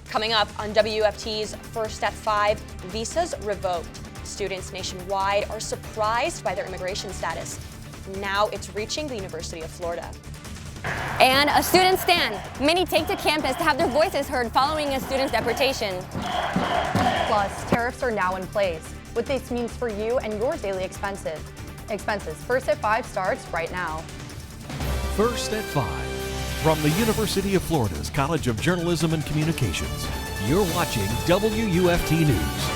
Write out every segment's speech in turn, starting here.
Coming up on WUFT's First at 5, visas revoked. Students nationwide are surprised by their immigration status. Now it's reaching the University of Florida. And a student stand. Many take to campus to have their voices heard following a student's deportation. Plus, tariffs are now in place. What this means for you and your daily expenses. First at 5 starts right now. First at 5. From the University of Florida's College of Journalism and Communications, you're watching WUFT News.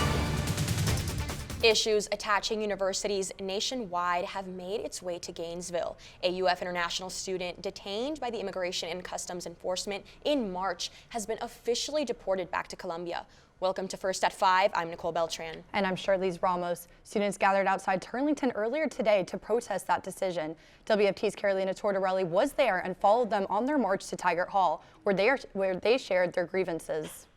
Issues attaching universities nationwide have made its way to Gainesville. A UF international student detained by the Immigration and Customs Enforcement in March has been officially deported back to Colombia. Welcome to First at 5. I'm Nicole Beltran. And I'm Charlize Ramos. Students gathered outside Turlington earlier today to protest that decision. WFT's Carolina Tortorelli was there and followed them on their march to Tigert Hall, where they shared their grievances.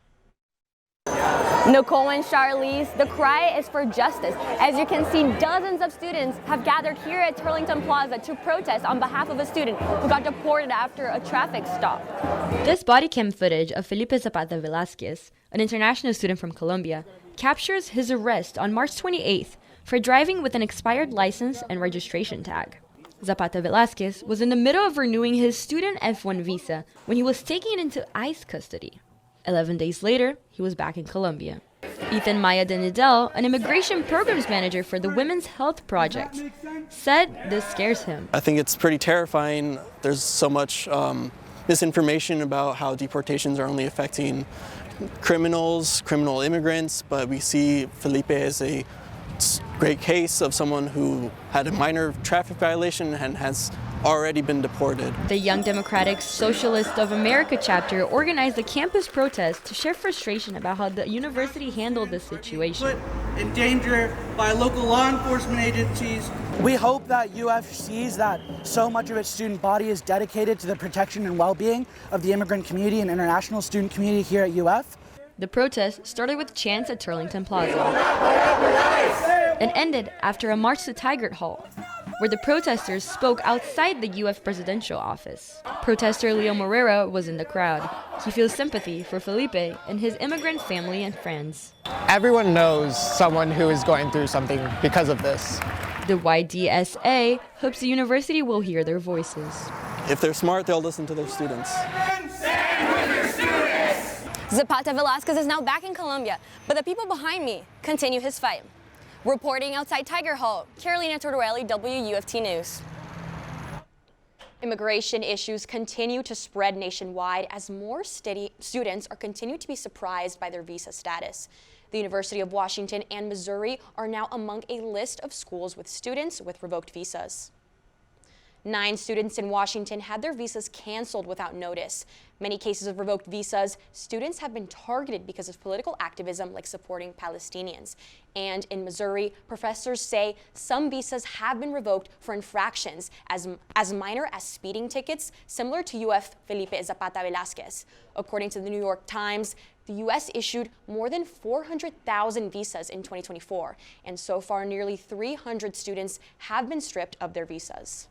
Nicole and Charlize, the cry is for justice. As you can see, dozens of students have gathered here at Turlington Plaza to protest on behalf of a student who got deported after a traffic stop. This body cam footage of Felipe Zapata Velázquez, an international student from Colombia, captures his arrest on March 28th for driving with an expired license and registration tag. Zapata Velázquez was in the middle of renewing his student F1 visa when he was taken into ICE custody. 11 days later, he was back in Colombia. Ethan Maya Denidel, an immigration programs manager for the Women's Health Project, said this scares him. I think it's pretty terrifying. There's so much misinformation about how deportations are only affecting criminal immigrants, but we see Felipe as a great case of someone who had a minor traffic violation and has already been deported. The Young Democratic Socialist of America chapter organized a campus protest to share frustration about how the university handled the situation. Put in danger by local law enforcement agencies. We hope that UF sees that so much of its student body is dedicated to the protection and well-being of the immigrant community and international student community here at UF. The protest started with chants at Turlington Plaza and ended after a march to Tigert Hall, where the protesters spoke outside the UF presidential office. Protester Leo Moreira was in the crowd. He feels sympathy for Felipe and his immigrant family and friends. Everyone knows someone who is going through something because of this. The YDSA hopes the university will hear their voices. If they're smart, they'll listen to their students. Stand with your students! Zapata Velázquez is now back in Colombia, but the people behind me continue his fight. Reporting outside Tigert Hall, Carolina Tortorelli, WUFT News. Immigration issues continue to spread nationwide as more students are continuing to be surprised by their visa status. The University of Washington and Missouri are now among a list of schools with students with revoked visas. 9 students in Washington had their visas canceled without notice. Many cases of revoked visas, students have been targeted because of political activism like supporting Palestinians. And in Missouri, professors say some visas have been revoked for infractions as minor as speeding tickets, similar to UF Felipe Zapata Velázquez. According to the New York Times, the U.S. issued more than 400,000 visas in 2024, and so far nearly 300 students have been stripped of their visas.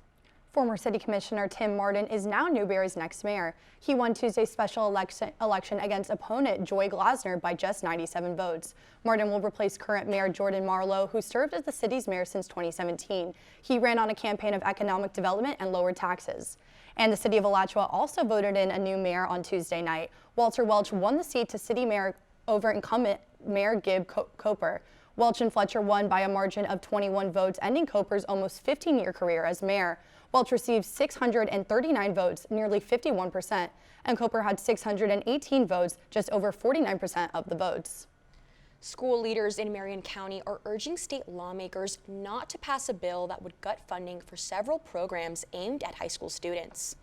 Former City Commissioner Tim Martin is now Newberry's next mayor. He won Tuesday's special election against opponent Joy Glasner by just 97 votes. Martin will replace current Mayor Jordan Marlowe, who served as the city's mayor since 2017. He ran on a campaign of economic development and lower taxes. And the city of Alachua also voted in a new mayor on Tuesday night. Walter Welch won the seat to city mayor over incumbent Mayor Gib Coper. Welch and Fletcher won by a margin of 21 votes, ending Coper's almost 15-year career as mayor. Welch received 639 votes, nearly 51%, and Coper had 618 votes, just over 49% of the votes. School leaders in Marion County are urging state lawmakers not to pass a bill that would gut funding for several programs aimed at high school students.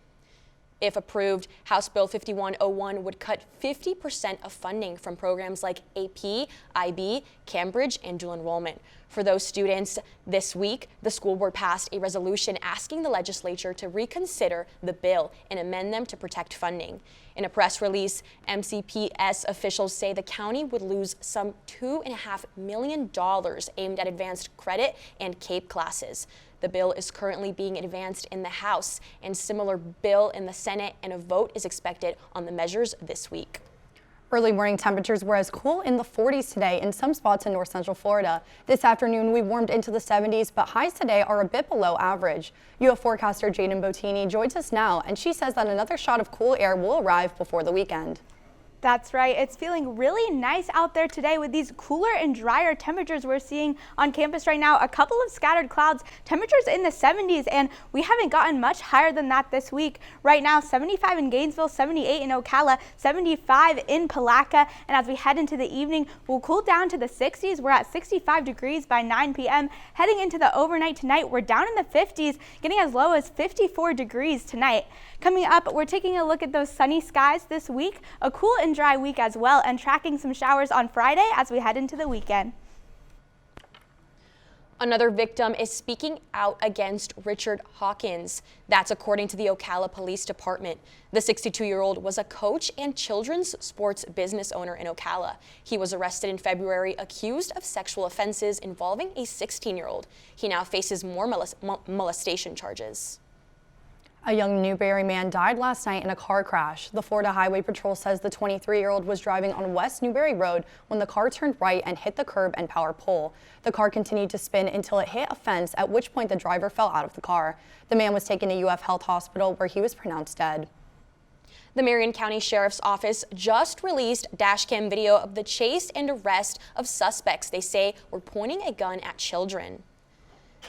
If approved, House Bill 5101 would cut 50% of funding from programs like AP, IB, Cambridge, and dual enrollment. For those students, this week, the school board passed a resolution asking the legislature to reconsider the bill and amend them to protect funding. In a press release, MCPS officials say the county would lose some $2.5 million aimed at advanced credit and CAPE classes. The bill is currently being advanced in the House, and similar bill in the Senate, and a vote is expected on the measures this week. Early morning temperatures were as cool in the 40s today in some spots in north central Florida. This afternoon, we warmed into the 70s, but highs today are a bit below average. UF forecaster Jadyn Bottini joins us now, and she says that another shot of cool air will arrive before the weekend. That's right. It's feeling really nice out there today with these cooler and drier temperatures we're seeing on campus right now. A couple of scattered clouds, temperatures in the 70s, and we haven't gotten much higher than that this week. Right now, 75 in Gainesville, 78 in Ocala, 75 in Palatka, and as we head into the evening, we'll cool down to the 60s. We're at 65 degrees by 9 p.m. Heading into the overnight tonight, we're down in the 50s, getting as low as 54 degrees tonight. Coming up, we're taking a look at those sunny skies this week, a cool and dry week as well, and tracking some showers on Friday as we head into the weekend. Another victim is speaking out against Richard Hawkins. That's according to the Ocala Police Department. The 62-year-old was a coach and children's sports business owner in Ocala. He was arrested in February, accused of sexual offenses involving a 16-year-old. He now faces more molestation charges. A young Newberry man died last night in a car crash. The Florida Highway Patrol says the 23-year-old was driving on West Newberry Road when the car turned right and hit the curb and power pole. The car continued to spin until it hit a fence, at which point the driver fell out of the car. The man was taken to UF Health Hospital, where he was pronounced dead. The Marion County Sheriff's Office just released dashcam video of the chase and arrest of suspects they say were pointing a gun at children.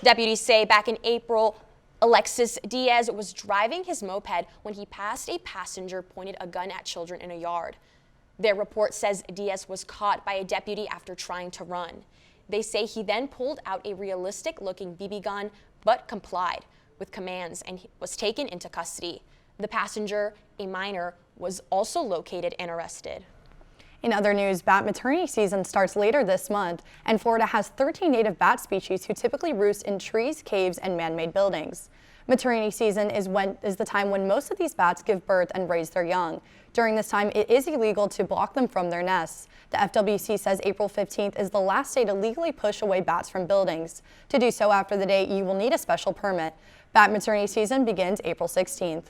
Deputies say back in April, Alexis Diaz was driving his moped when he passed a passenger pointed a gun at children in a yard. Their report says Diaz was caught by a deputy after trying to run. They say he then pulled out a realistic-looking BB gun but complied with commands and was taken into custody. The passenger, a minor, was also located and arrested. In other news, bat maternity season starts later this month, and Florida has 13 native bat species who typically roost in trees, caves, and man-made buildings. Maternity season is the time when most of these bats give birth and raise their young. During this time, it is illegal to block them from their nests. The FWC says April 15th is the last day to legally push away bats from buildings. To do so after the date, you will need a special permit. Bat maternity season begins April 16th.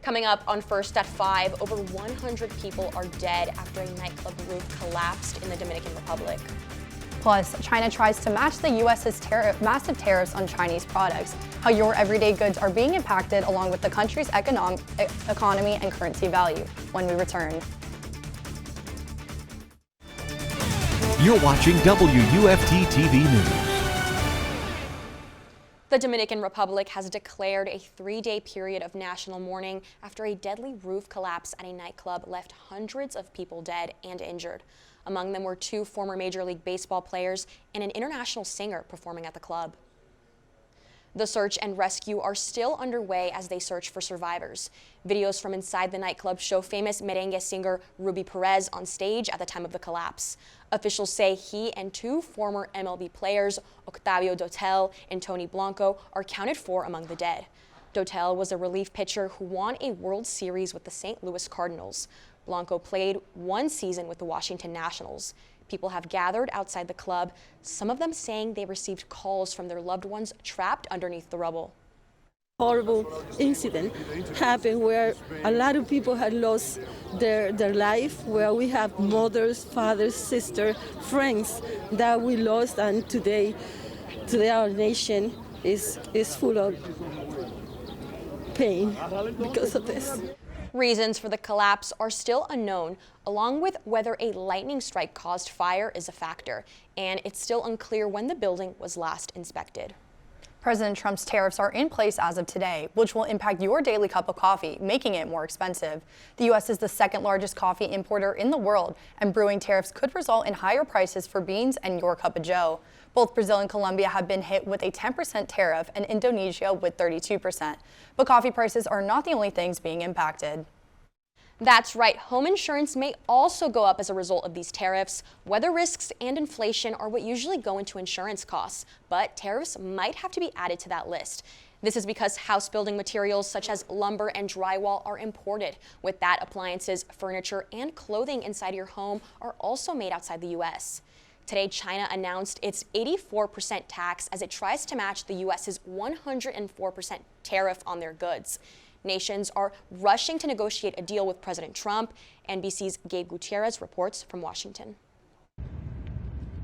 Coming up on First at 5, over 100 people are dead after a nightclub roof collapsed in the Dominican Republic. Plus, China tries to match the U.S.'s massive tariffs on Chinese products, how your everyday goods are being impacted along with the country's economy and currency value when we return. You're watching WUFT-TV News. The Dominican Republic has declared a 3-day period of national mourning after a deadly roof collapse at a nightclub left hundreds of people dead and injured. Among them were 2 former Major League Baseball players and an international singer performing at the club. The search and rescue are still underway as they search for survivors. Videos from inside the nightclub show famous merengue singer Ruby Perez on stage at the time of the collapse. Officials say he and 2 former MLB players, Octavio Dotel and Tony Blanco, are counted for among the dead. Dotel was a relief pitcher who won a World Series with the St. Louis Cardinals. Blanco played 1 season with the Washington Nationals. People have gathered outside the club, some of them saying they received calls from their loved ones trapped underneath the rubble. Horrible incident happened where a lot of people had lost their life, where we have mothers, fathers, sisters, friends that we lost, and today our nation is full of pain because of this. Reasons for the collapse are still unknown, along with whether a lightning strike caused fire is a factor, and it's still unclear when the building was last inspected. President Trump's tariffs are in place as of today, which will impact your daily cup of coffee, making it more expensive. The U.S. is the 2nd largest coffee importer in the world, and brewing tariffs could result in higher prices for beans and your cup of joe. Both Brazil and Colombia have been hit with a 10% tariff, and Indonesia with 32%. But coffee prices are not the only things being impacted. That's right. Home insurance may also go up as a result of these tariffs. Weather risks and inflation are what usually go into insurance costs, but tariffs might have to be added to that list. This is because house building materials such as lumber and drywall are imported. With that, appliances, furniture, and clothing inside your home are also made outside the U.S. Today, China announced its 84% tax as it tries to match the U.S.'s 104% tariff on their goods. nations are rushing to negotiate a deal with President Trump. NBC's Gabe Gutierrez reports from Washington.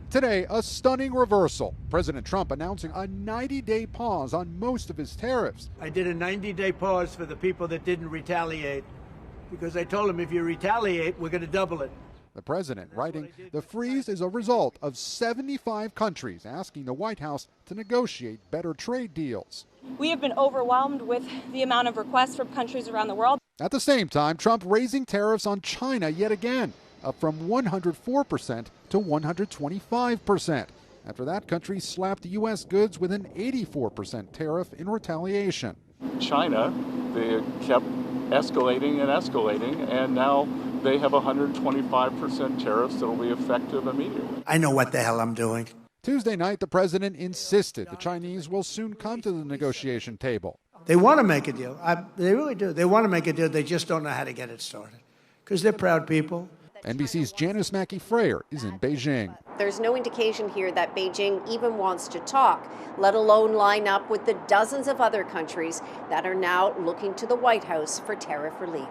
Today, a stunning reversal. President Trump announcing a 90-day pause on most of his tariffs. I did a 90-day pause for the people that didn't retaliate, because I told them if you retaliate, we're going to double it. The president writing, the freeze is a result of 75 countries asking the White House to negotiate better trade deals. We have been overwhelmed with the amount of requests from countries around the world. At the same time, Trump raising tariffs on China yet again, up from 104% to 125%, after that country slapped U.S. goods with an 84% tariff in retaliation. China, they kept escalating and escalating, and now they have 125% tariffs that will be effective immediately. I know what the hell I'm doing. Tuesday night, the president insisted the Chinese will soon come to the negotiation table. They want to make a deal. They really do. They want to make a deal. They just don't know how to get it started, because they're proud people. NBC's Janice Mackey-Frayer is in Beijing. There's no indication here that Beijing even wants to talk, let alone line up with the dozens of other countries that are now looking to the White House for tariff relief.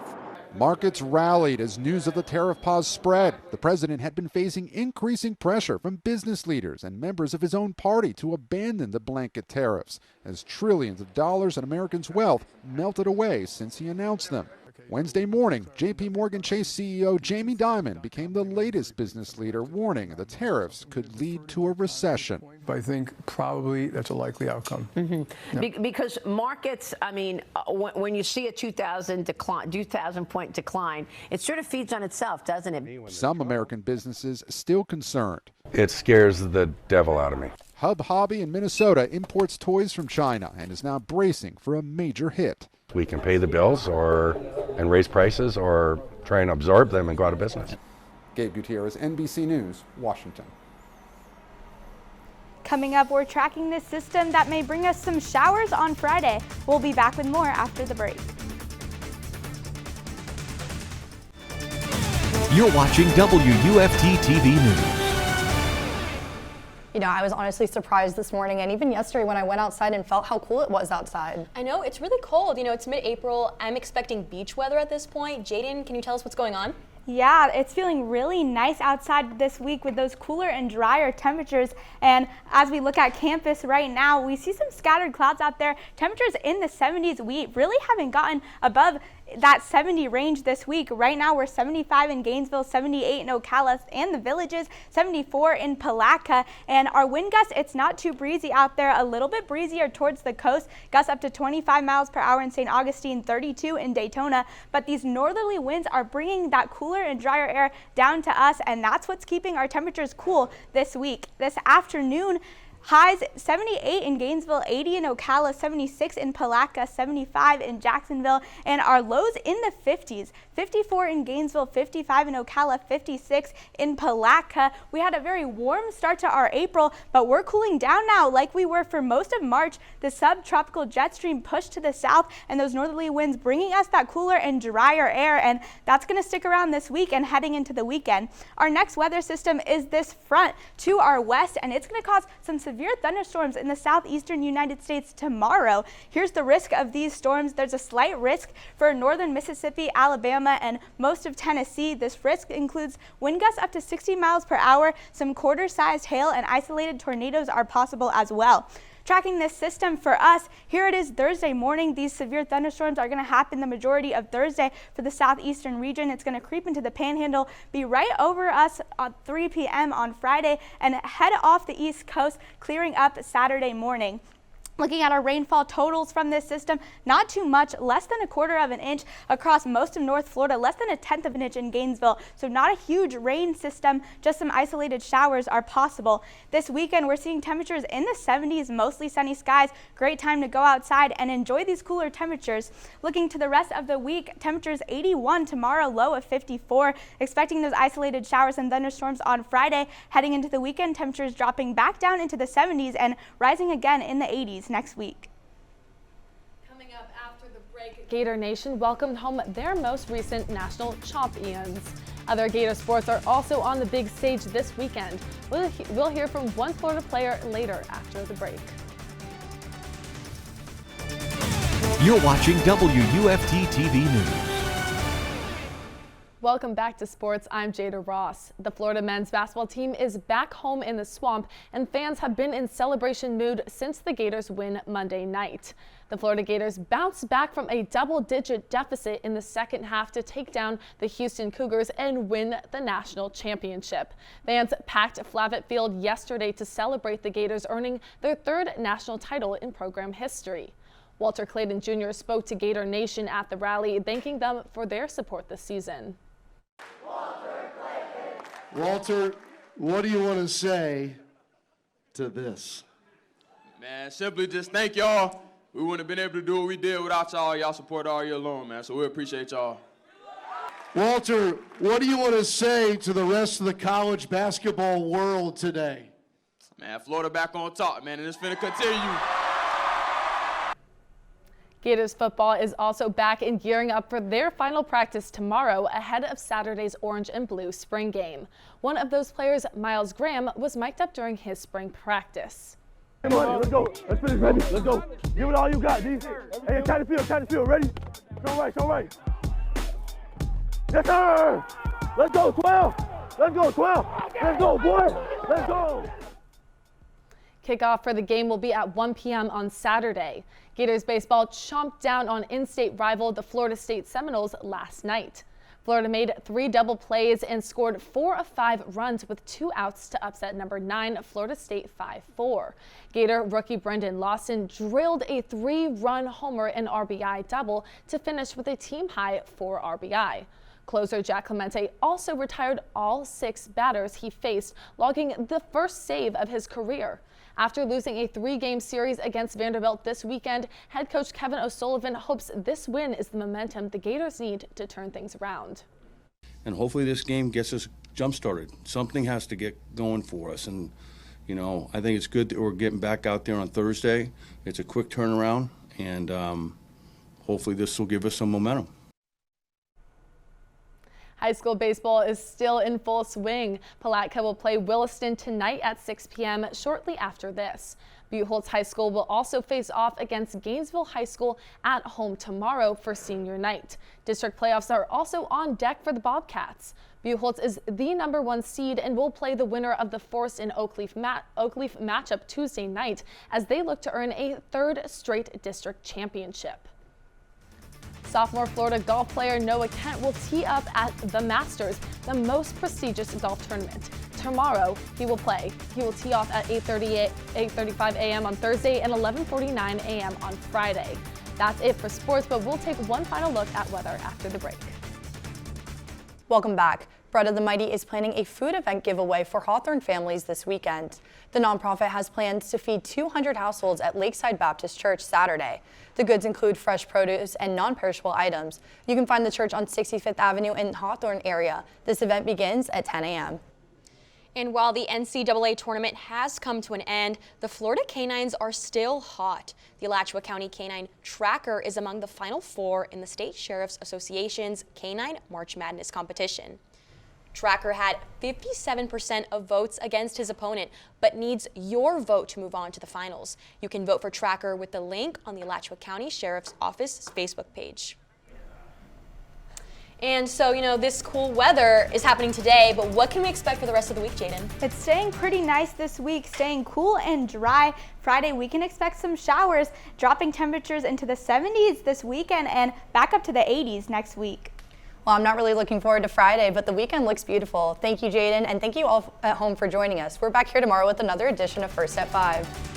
Markets rallied as news of the tariff pause spread. The president had been facing increasing pressure from business leaders and members of his own party to abandon the blanket tariffs, as trillions of dollars in Americans' wealth melted away since he announced them. Wednesday morning, J.P. Morgan Chase CEO Jamie Dimon became the latest business leader, warning the tariffs could lead to a recession. I think probably that's a likely outcome. Because markets, I mean, when you see a 2,000 point decline, it sort of feeds on itself, doesn't it? Some American businesses still concerned. It scares the devil out of me. Hub Hobby in Minnesota imports toys from China and is now bracing for a major hit. We can pay the bills and raise prices or try and absorb them and go out of business. Gabe Gutierrez, NBC News, Washington. Coming up, we're tracking this system that may bring us some showers on Friday. We'll be back with more after the break. You're watching WUFT-TV News. You know, I was honestly surprised this morning and even yesterday when I went outside and felt how cool it was outside. I know, it's really cold. You know, it's mid-April. I'm expecting beach weather at this point. Jadyn, can you tell us what's going on? Yeah, it's feeling really nice outside this week with those cooler and drier temperatures. And as we look at campus right now, we see some scattered clouds out there. Temperatures in the 70s. We really haven't gotten above that 70 range this week. Right now we're 75 in Gainesville, 78 in Ocala and the Villages, 74 in Palatka. And our wind gusts, it's not too breezy out there, a little bit breezier towards the coast, gusts up to 25 miles per hour in St. Augustine, 32 in Daytona. But these northerly winds are bringing that cooler and drier air down to us, and that's what's keeping our temperatures cool this week. This afternoon, highs 78 in Gainesville, 80 in Ocala, 76 in Palatka, 75 in Jacksonville, and our lows in the 50s. 54 in Gainesville, 55 in Ocala, 56 in Palatka. We had a very warm start to our April, but we're cooling down now like we were for most of March. The subtropical jet stream pushed to the south and those northerly winds bringing us that cooler and drier air, and that's going to stick around this week and heading into the weekend. Our next weather system is this front to our west, and it's going to cause some severe thunderstorms in the southeastern United States tomorrow. Here's the risk of these storms. There's a slight risk for northern Mississippi, Alabama, and most of Tennessee. This risk includes wind gusts up to 60 miles per hour. Some quarter-sized hail and isolated tornadoes are possible as well. Tracking this system for us, here it is Thursday morning. These severe thunderstorms are going to happen the majority of Thursday for the southeastern region. It's going to creep into the panhandle, be right over us at 3 p.m. on Friday, and head off the east coast, clearing up Saturday morning. Looking at our rainfall totals from this system, not too much, less than 1/4 of an inch across most of North Florida, less than 1/10 of an inch in Gainesville. So not a huge rain system, just some isolated showers are possible. This weekend, we're seeing temperatures in the 70s, mostly sunny skies. Great time to go outside and enjoy these cooler temperatures. Looking to the rest of the week, temperatures 81 tomorrow, low of 54. Expecting those isolated showers and thunderstorms on Friday. Heading into the weekend, temperatures dropping back down into the 70s and rising again in the 80s. Next week. Coming up after the break, Gator Nation welcomed home their most recent national champions. Other Gator sports are also on the big stage this weekend. We'll hear from one Florida player later after the break. You're watching WUFT-TV News. Welcome back to sports. I'm Jada Ross. The Florida men's basketball team is back home in the Swamp, and fans have been in celebration mood since the Gators win Monday night. The Florida Gators bounced back from a double-digit deficit in the second half to take down the Houston Cougars and win the national championship. Fans packed Flavitt Field yesterday to celebrate the Gators earning their third national title in program history. Walter Clayton Jr. spoke to Gator Nation at the rally, thanking them for their support this season. Walter, what do you want to say to this? Man, simply just thank y'all. We wouldn't have been able to do what we did without y'all. Y'all support all year long, man, so we appreciate y'all. Walter, what do you want to say to the rest of the college basketball world today? Man, Florida back on top, man, and it's finna continue. Gators football is also back and gearing up for their final practice tomorrow ahead of Saturday's orange and blue spring game. One of those players, Miles Graham, was mic'd up during his spring practice. Come on, let's go. Let's finish, ready. Let's go. Give it all you got, D. Hey, attack the field, ready? Show right. Yes, sir. Let's go, 12. Let's go, 12. Let's go, boy. Let's go. Kickoff for the game will be at 1 p.m. on Saturday. Gators baseball chomped down on in-state rival the Florida State Seminoles last night. Florida made 3 double plays and scored 4 of 5 runs with 2 outs to upset number 9 Florida State 5-4. Gator rookie Brendan Lawson drilled a 3-run homer and RBI double to finish with a team-high 4 RBI. Closer Jack Clemente also retired all 6 batters he faced, logging the first save of his career. After losing a 3-game series against Vanderbilt this weekend, head coach Kevin O'Sullivan hopes this win is the momentum the Gators need to turn things around. And hopefully this game gets us jump-started. Something has to get going for us. And, you know, I think it's good that we're getting back out there on Thursday. It's a quick turnaround, and hopefully this will give us some momentum. High school baseball is still in full swing. Palatka will play Williston tonight at 6 p.m. shortly after this. Buchholz High School will also face off against Gainesville High School at home tomorrow for senior night. District playoffs are also on deck for the Bobcats. Buchholz is the #1 seed and will play the winner of the Forest and Oakleaf matchup Tuesday night as they look to earn a 3rd straight district championship. Sophomore Florida golf player Noah Kent will tee up at the Masters, the most prestigious golf tournament. Tomorrow, he will play. He will tee off at 8:35 a.m. on Thursday and 11:49 a.m. on Friday. That's it for sports, but we'll take one final look at weather after the break. Welcome back. Bread of the Mighty is planning a food event giveaway for Hawthorne families this weekend. The nonprofit has plans to feed 200 households at Lakeside Baptist Church Saturday. The goods include fresh produce and non-perishable items. You can find the church on 65th Avenue in Hawthorne area. This event begins at 10 a.m. And while the NCAA tournament has come to an end, the Florida Canines are still hot. The Alachua County Canine Tracker is among the final 4 in the State Sheriff's Association's Canine March Madness competition. Tracker had 57% of votes against his opponent, but needs your vote to move on to the finals. You can vote for Tracker with the link on the Alachua County Sheriff's Office Facebook page. And so, you know, this cool weather is happening today, but what can we expect for the rest of the week, Jadyn? It's staying pretty nice this week, staying cool and dry. Friday, we can expect some showers, dropping temperatures into the 70s this weekend and back up to the 80s next week. Well, I'm not really looking forward to Friday, but the weekend looks beautiful. Thank you, Jadyn, and thank you all at home for joining us. We're back here tomorrow with another edition of First at 5.